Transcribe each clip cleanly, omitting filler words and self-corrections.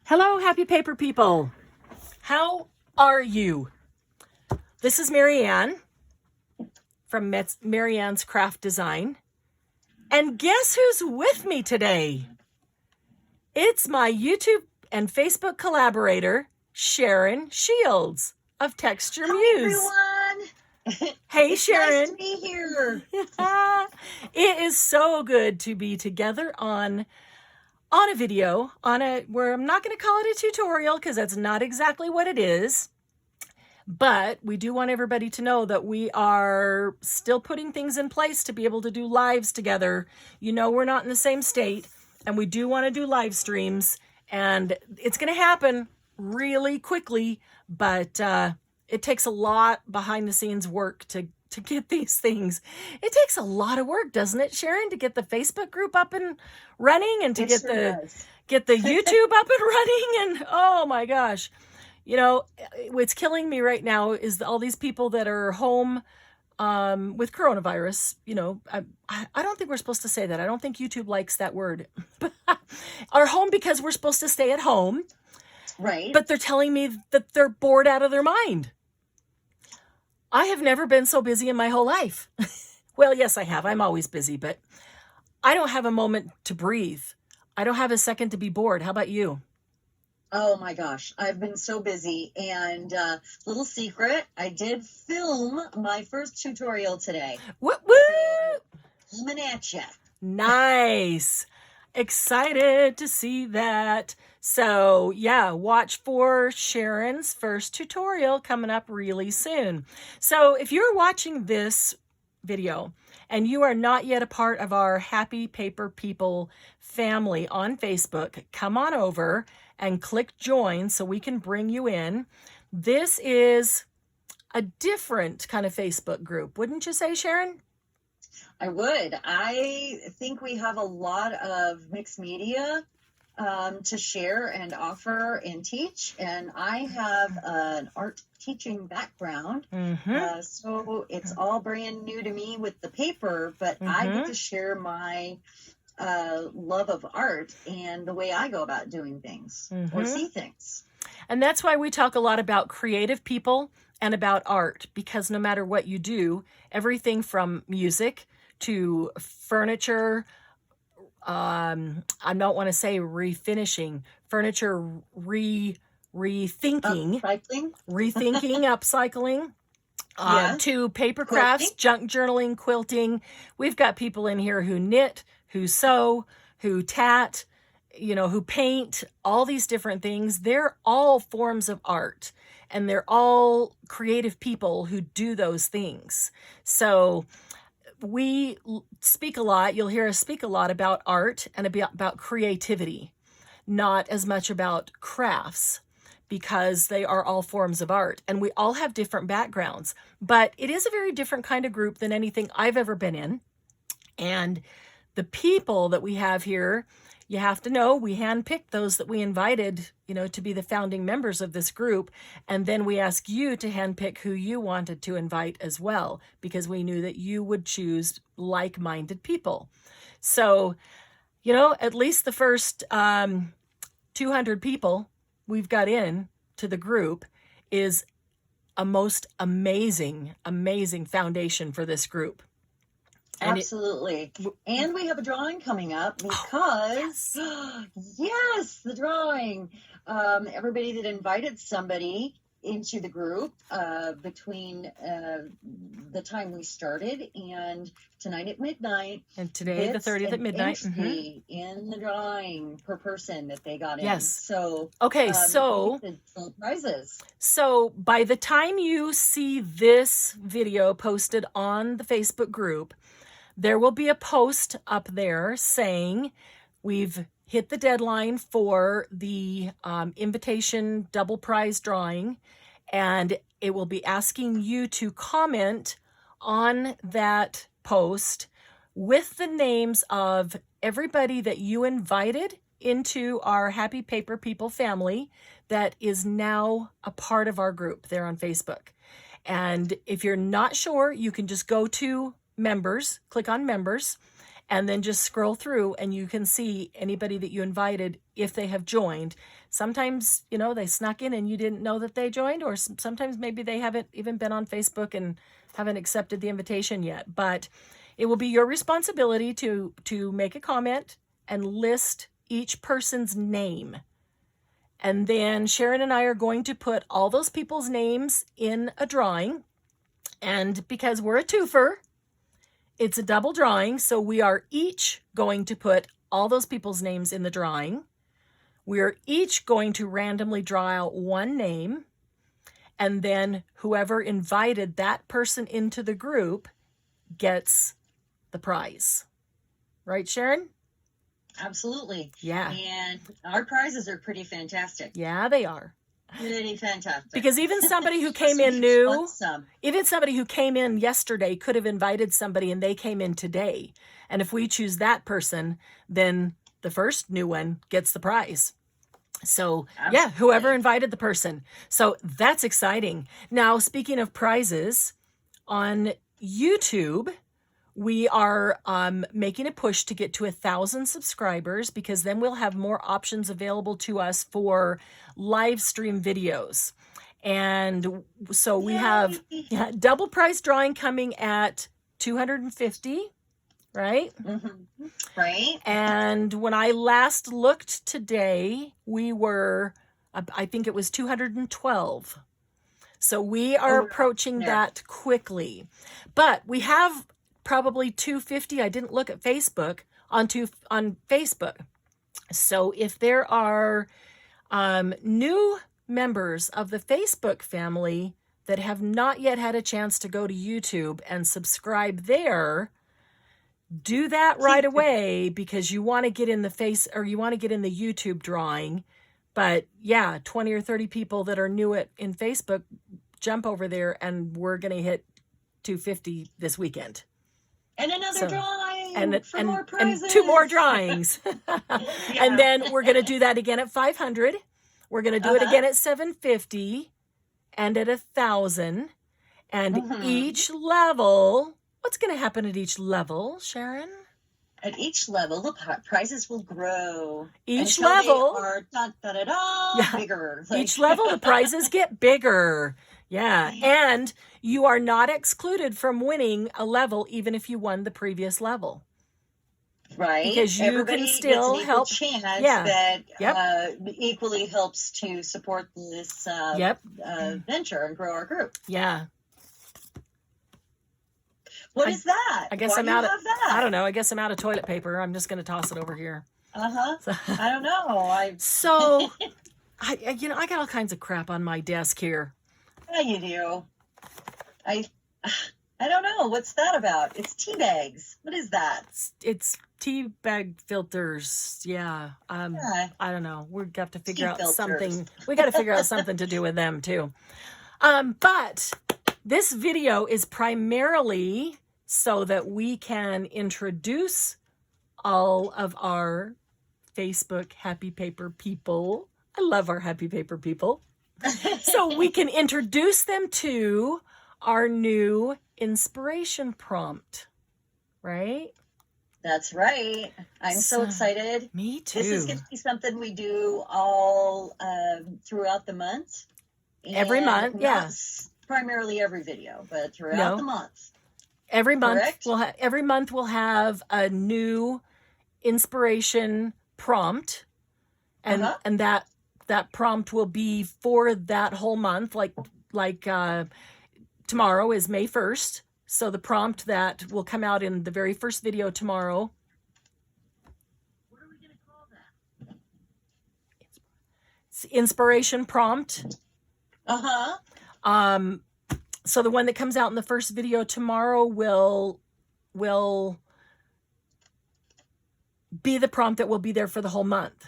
Hello, happy paper people. How are you? This is Marianne from Marianne's Craft Design. And guess who's with me today? It's my YouTube and Facebook collaborator, Cheran Shields of Texture Muse. Hi, everyone. Hey, It's Cheran. nice to be here. It is so good to be together on a video, where I'm not going to call it a tutorial because that's not exactly what it is. But we do want everybody to know that we are still putting things in place to be able to do lives together. You know, we're not in the same state, and we do want to do live streams, and it's going to happen really quickly, but it takes a lot behind the scenes work to get these things. It takes a lot of work, doesn't it, Cheran, to get the Facebook group up and running, and to get the YouTube up and running, and oh my gosh. You know, what's killing me right now is all these people that are home with coronavirus. You know, I don't think we're supposed to say that. I don't think YouTube likes that word. Are home because we're supposed to stay at home. Right. But they're telling me that they're bored out of their mind. I have never been so busy in my whole life. Well, yes, I have. I'm always busy, but I don't have a moment to breathe. I don't have a second to be bored. How about you? Oh my gosh, I've been so busy. And little secret, I did film my first tutorial today. Whoop, whoop. Coming at ya. Nice. Excited to see that. So yeah, watch for Cheran's first tutorial coming up really soon. So if you're watching this video and you are not yet a part of our Happy Paper People family on Facebook, come on over and click join so we can bring you in. This is a different kind of Facebook group, wouldn't you say, Cheran? I would. I think we have a lot of mixed media to share and offer and teach. And I have an art teaching background. So it's all brand new to me with the paper, but I get to share my love of art and the way I go about doing things or see things. And that's why we talk a lot about creative people and about art, because no matter what you do, everything from music to furniture, I don't want to say refinishing, furniture rethinking, upcycling, to paper crafts, junk journaling, quilting. We've got people in here who knit, who sew, who tat, you know, who paint, all these different things. They're all forms of art, and they're all creative people who do those things. So we speak a lot, you'll hear us speak a lot about art and about creativity, not as much about crafts, because they are all forms of art and we all have different backgrounds. But it is a very different kind of group than anything I've ever been in. And the people that we have here, you have to know, we handpicked those that we invited, you know, to be the founding members of this group. And then we ask you to handpick who you wanted to invite as well, because we knew that you would choose like-minded people. So, you know, at least the first 200 people we've got in to the group is a most amazing, amazing foundation for this group. And absolutely. And we have a drawing coming up because, yes, the drawing. Everybody that invited somebody into the group between the time we started and tonight at midnight. And today, the 30th at midnight. In the drawing per person that they got in. Yes. So, okay, so prizes. So by the time you see this video posted on the Facebook group, there will be a post up there saying we've hit the deadline for the invitation double prize drawing, and it will be asking you to comment on that post with the names of everybody that you invited into our Happy Paper People family that is now a part of our group there on Facebook. And if you're not sure, you can just go to members, click on members, and then just scroll through and you can see anybody that you invited if they have joined. Sometimes, they snuck in and you didn't know that they joined, or sometimes maybe they haven't even been on Facebook and haven't accepted the invitation yet. But it will be your responsibility to make a comment and list each person's name. And then Cheran and I are going to put all those people's names in a drawing. And because we're a twofer, it's a double drawing. So we are each going to put all those people's names in the drawing. We are each going to randomly draw out one name. And then whoever invited that person into the group gets the prize. Right, Cheran? Absolutely. Yeah. And our prizes are pretty fantastic. Yeah, they are. Pretty fantastic. Because even somebody who came in new, even somebody who came in yesterday could have invited somebody and they came in today. And if we choose that person, then the first new one gets the prize. So yeah, whoever invited the person. So that's exciting. Now, speaking of prizes, on YouTube, we are making a push to get to 1,000 subscribers, because then we'll have more options available to us for live stream videos. And so we have double prize drawing coming at 250, right? Mm-hmm. Right. And when I last looked today, we were, I think it was 212. So we are approaching that quickly. But we have probably 250. I didn't look at Facebook on Facebook. So if there are new members of the Facebook family that have not yet had a chance to go to YouTube and subscribe there, do that right away, because you want to get in the YouTube drawing. But yeah, 20 or 30 people that are new in Facebook, jump over there, and we're going to hit 250 this weekend. And another drawing for more and prizes. 2 more drawings. And then we're going to do that again at 500. We're going to do it again at 750 and at 1,000. And each level, what's going to happen at each level, Cheran? At each level, the prizes will grow. Each until level they are bigger. Each level, the prizes get bigger. Yeah. And you are not excluded from winning a level, even if you won the previous level. Right. Because you can still gets an help. Chance that equally helps to support this venture and grow our group. Yeah. What is that? I guess Why I'm do out you of, have that? I don't know. I guess I'm out of toilet paper. I'm just going to toss it over here. So, I don't know. So, I got all kinds of crap on my desk here. Yeah, you do. I don't know. What's that about? It's tea bags. What is that? It's tea bag filters. Yeah. I don't know. We've got to figure out something. We got to figure out something to do with them too. But this video is primarily so that we can introduce all of our Facebook Happy Paper people. I love our Happy Paper people. So we can introduce them to our new inspiration prompt, right? That's right. I'm so excited. Me too. This is going to be something we do all throughout the month. Every month, yeah. Primarily every video, but throughout the month. Every month, every month we'll have a new inspiration prompt, and that prompt will be for that whole month. Like tomorrow is May 1st, so the prompt that will come out in the very first video tomorrow. What are we going to call that? It's inspiration prompt. So the one that comes out in the first video tomorrow will be the prompt that will be there for the whole month.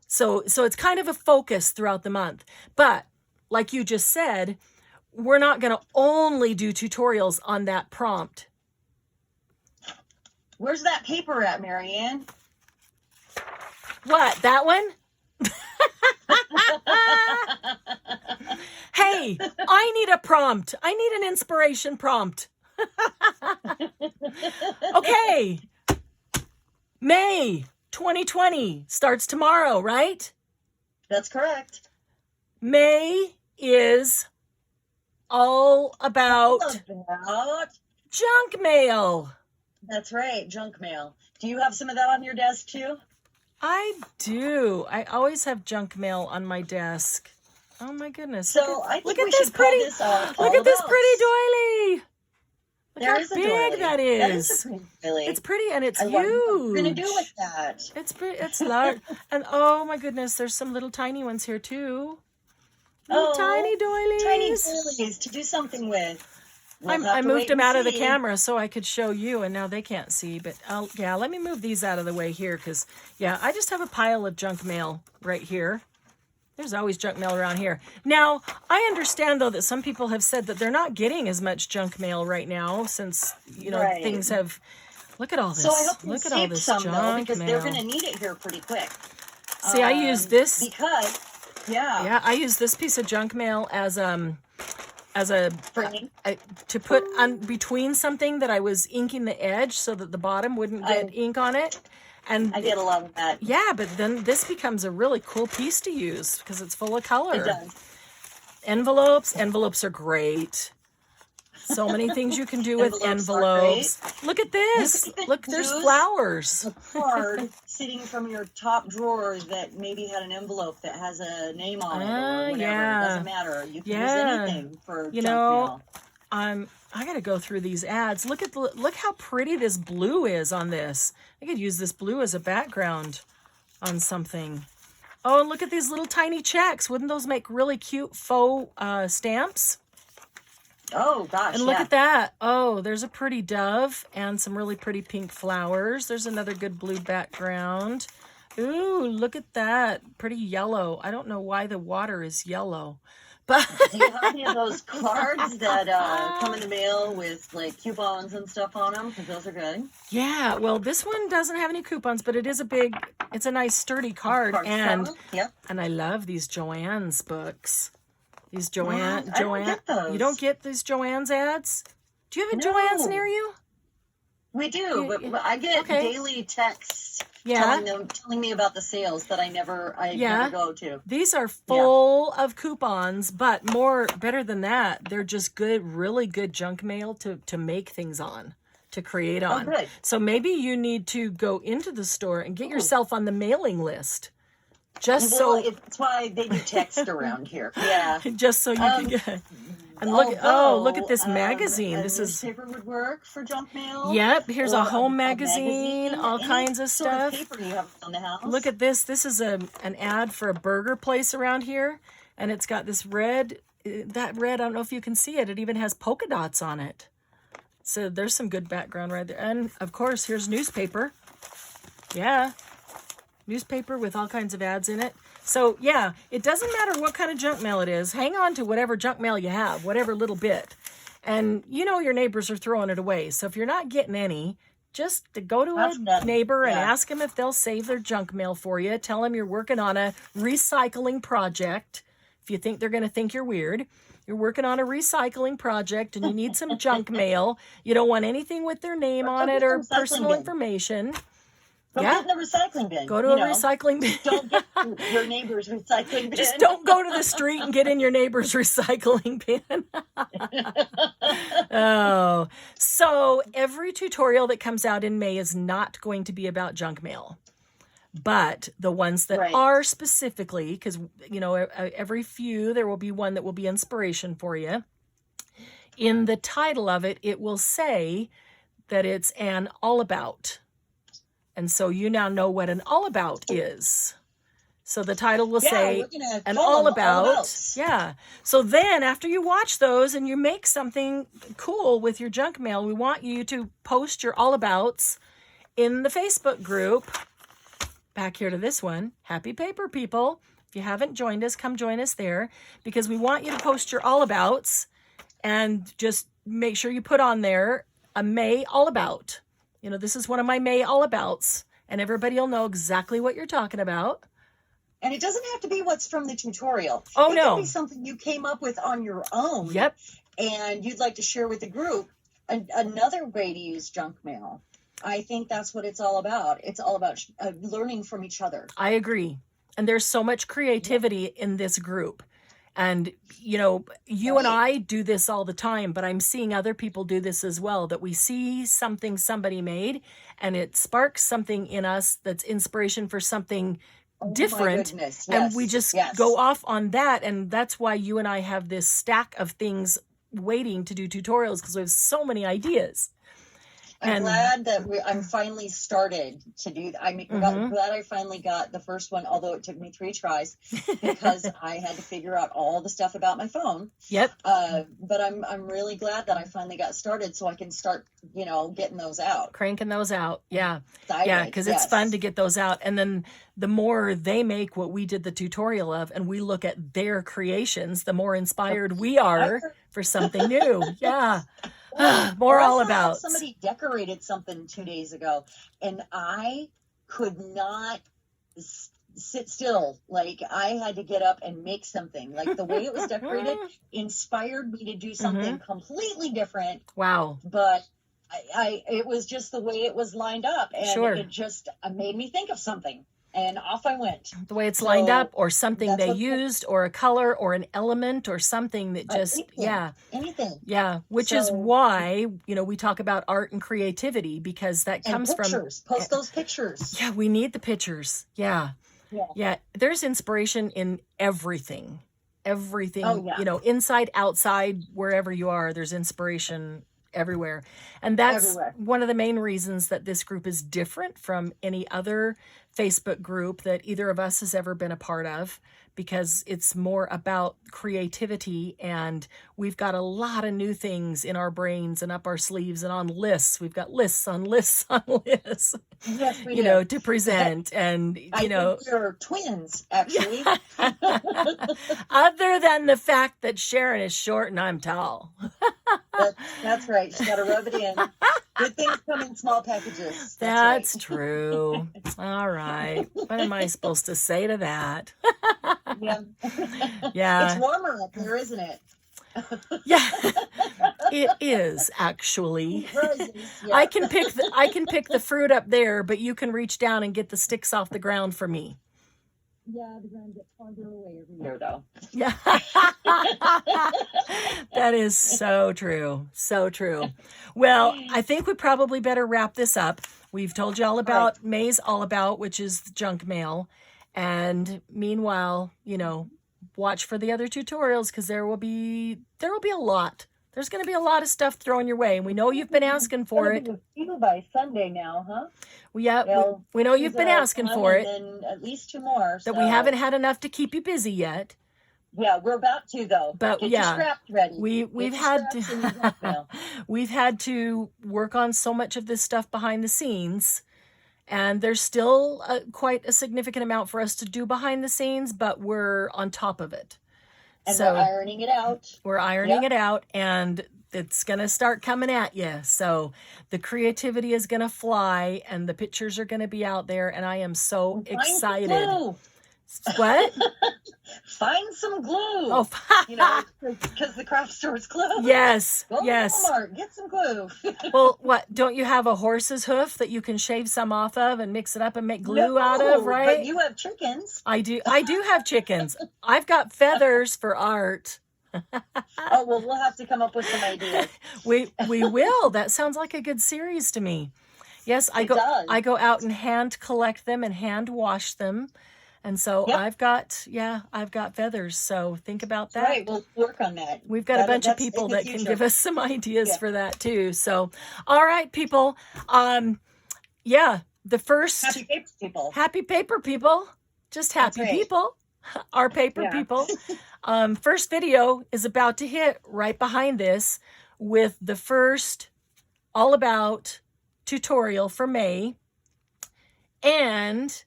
So it's kind of a focus throughout the month. But like you just said, we're not going to only do tutorials on that prompt. Where's that paper at, Marianne? What, that one? Hey, I need a prompt. I need an inspiration prompt. Okay. May 2020 starts tomorrow, right? That's correct. May is all about junk mail. That's right, junk mail. Do you have some of that on your desk too? I do. I always have junk mail on my desk. Oh my goodness. So I think we should call this look at this pretty doily. Look There how is a big doily. that That is. is a pretty doily. It's pretty and it's I huge. wonder what we're gonna do with that. It's pretty. It's large. And oh my goodness, there's some little tiny ones here too. Little tiny doilies. Tiny doilies to do something with. I moved them out of the camera so I could show you, and now they can't see. But yeah, let me move these out of the way here because, yeah, I just have a pile of junk mail right here. There's always junk mail around here. Now, I understand, though, that some people have said that they're not getting as much junk mail right now since, you know, things have... Look at all this. So I hope look at all this junk though, because mail. they're going to need it here pretty quick. See, I use this... Because, yeah, I use this piece of junk mail as a to put on between something that I was inking the edge so that the bottom wouldn't get ink on it. And I did a lot of that. Yeah, but then this becomes a really cool piece to use because it's full of color. It does. Envelopes are great. So many things you can do with envelopes. Look at this. Look, there's flowers. A card sitting from your top drawer that maybe had an envelope that has a name on it or whatever. Yeah. It doesn't matter. You can use anything for junk mail. I gotta go through these ads. Look how pretty this blue is on this. I could use this blue as a background on something. Oh, and look at these little tiny checks. Wouldn't those make really cute faux stamps? Oh, gosh, and look at that. Oh, there's a pretty dove and some really pretty pink flowers. There's another good blue background. Ooh, look at that. Pretty yellow. I don't know why the water is yellow. But do you have any of those cards that come in the mail with like coupons and stuff on them? Because those are good. Yeah, well, this one doesn't have any coupons, but it's a nice sturdy card. And I love these Joanne's books. These Joanne, get those. You don't get these Joanne's ads? Do you have a Joanne's near you? We do, but I get daily texts telling me about the sales that I never go to. These are full of coupons, but better than that, they're just good, really good junk mail to make things on, to create on. Oh, good. So maybe you need to go into the store and get yourself on the mailing list. It's why they do text around here. Yeah. Just so you can get. And look at this magazine. This newspaper would work for junk mail. Yep, here's a home magazine, all kinds of stuff. Sort of paper you have on the house. Look at this. This is an ad for a burger place around here, and it's got this red. That red, I don't know if you can see it. It even has polka dots on it. So there's some good background right there. And of course, here's newspaper. Yeah. Newspaper with all kinds of ads in it. So yeah, it doesn't matter what kind of junk mail it is. Hang on to whatever junk mail you have, whatever little bit. And you know your neighbors are throwing it away. So if you're not getting any, just go to a neighbor and ask them if they'll save their junk mail for you. Tell them you're working on a recycling project. If you think they're going to think you're weird. You're working on a recycling project and you need some junk mail. You don't want anything with their name on it or personal information. Go get in the recycling bin. Go to a recycling bin. Don't get your neighbor's recycling bin. Just don't go to the street and get in your neighbor's recycling bin. Oh, so every tutorial that comes out in May is not going to be about junk mail. But the ones that are specifically, because, you know, every few, there will be one that will be inspiration for you. In the title of it, it will say that it's an all about. And so you now know what an all about is. So the title will say an all about. Yeah. So then after you watch those and you make something cool with your junk mail, we want you to post your all abouts in the Facebook group. Back here to this one, Happy Paper People. If you haven't joined us, come join us there because we want you to post your all abouts and just make sure you put on there a May all about. You know, this is one of my May all abouts, and everybody will know exactly what you're talking about. And it doesn't have to be what's from the tutorial. Oh, no. It can be something you came up with on your own. Yep. And you'd like to share with the group. another way to use junk mail. I think that's what it's all about. It's all about learning from each other. I agree. And there's so much creativity in this group. And, you and I do this all the time, but I'm seeing other people do this as well, that we see something somebody made and it sparks something in us that's inspiration for something different. Yes. And we just go off on that. And that's why you and I have this stack of things waiting to do tutorials, because we have so many ideas. I'm glad that I'm finally started to do. I'm glad I finally got the first one, although it took me 3 tries because I had to figure out all the stuff about my phone. Yep. But I'm really glad that I finally got started, so I can start, getting those out, cranking those out. Yeah. Excited. Yeah, because it's fun to get those out, and then the more they make what we did the tutorial of, and we look at their creations, the more inspired we are for something new. Yeah. More all about. Somebody decorated something 2 days ago, and I could not sit still. Like, I had to get up and make something. Like, the way it was decorated inspired me to do something completely different. Wow. But it was just the way it was lined up, and it just made me think of something. And off I went. The way it's lined up, or something they used, or a color, or an element, or something that just, anything. Yeah, which is why, we talk about art and creativity, because that comes pictures. from... Post those pictures. Yeah, we need the pictures. Yeah. There's inspiration in everything. Everything, inside, outside, wherever you are, there's inspiration everywhere. And that's one of the main reasons that this group is different from any other Facebook group that either of us has ever been a part of, because it's more about creativity, and we've got a lot of new things in our brains and up our sleeves and on lists. We've got lists on lists on lists, yes, we do. To present. And, I think we're twins, actually. Other than the fact that Cheran is short and I'm tall. That's right. She's got to rub it in. Good things come in small packages. That's true. All right. What am I supposed to say to that? Yeah. It's warmer up here, isn't it? Yeah. It is, actually. I can pick the fruit up there, but you can reach down and get the sticks off the ground for me. Yeah, the ground gets farther away every year, though. Yeah. That is so true. So true. Well, I think we probably better wrap this up. We've told you all about May's All About, which is junk mail. And meanwhile, watch for the other tutorials, because there will be a lot. There's going to be a lot of stuff thrown your way, and we know you've been asking for it. A few by Sunday now, huh? We know you've been asking for it. And at least 2 more. That we haven't had enough to keep you busy yet. Yeah, we're about to, though. But Get your straps ready. We've had to work on so much of this stuff behind the scenes. And there's still quite a significant amount for us to do behind the scenes, but we're on top of it. And we're ironing it out. We're ironing it out, and it's going to start coming at you. So the creativity is going to fly, and the pictures are going to be out there, and I am so excited. What? Find some glue. Oh, because the craft store is closed. Yes, Go to Walmart, get some glue. Well, what? Don't you have a horse's hoof that you can shave some off of and mix it up and make glue out of, right? But you have chickens. I do have chickens. I've got feathers for art. Oh, well, we'll have to come up with some ideas. We will. That sounds like a good series to me. Yes, I go out and hand collect them and hand wash them. And so I've got feathers. So think about that. Right, we'll work on that. We've got a bunch of people that can give us some ideas for that too. So, all right, people. The first happy paper people, just happy people, our paper people. First video is about to hit right behind this with the first All About tutorial for May. And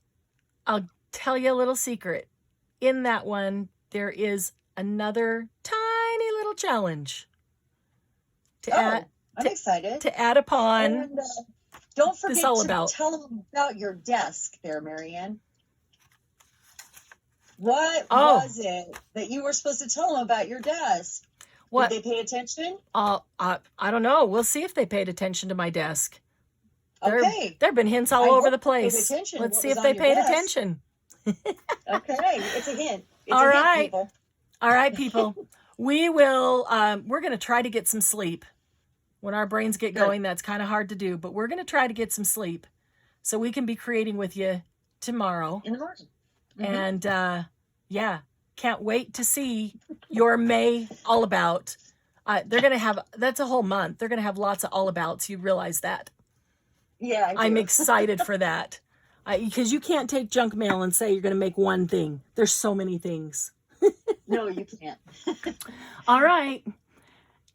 I'll tell you a little secret. In that one, there is another tiny little challenge I'm excited to add upon. And, don't forget to tell them about your desk there, Marianne. What was it that you were supposed to tell them about your desk? What? Did they pay attention? I don't know. We'll see if they paid attention to my desk. Okay. There have been hints all over the place. Let's see if they paid attention. Okay. It's a hint. It's All a right. hint, people. All right, people. We will, we're going to try to get some sleep. When our brains get going, that's kind of hard to do, but we're going to try to get some sleep so we can be creating with you tomorrow. In the morning. And yeah, can't wait to see your May All About. They're going to have, that's a whole month. They're going to have lots of All Abouts. You realize that? Yeah, I'm excited for that. Because you can't take junk mail and say you're going to make one thing. There's so many things. No, you can't. All right.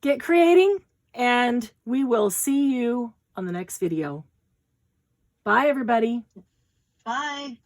Get creating, and we will see you on the next video. Bye, everybody. Bye.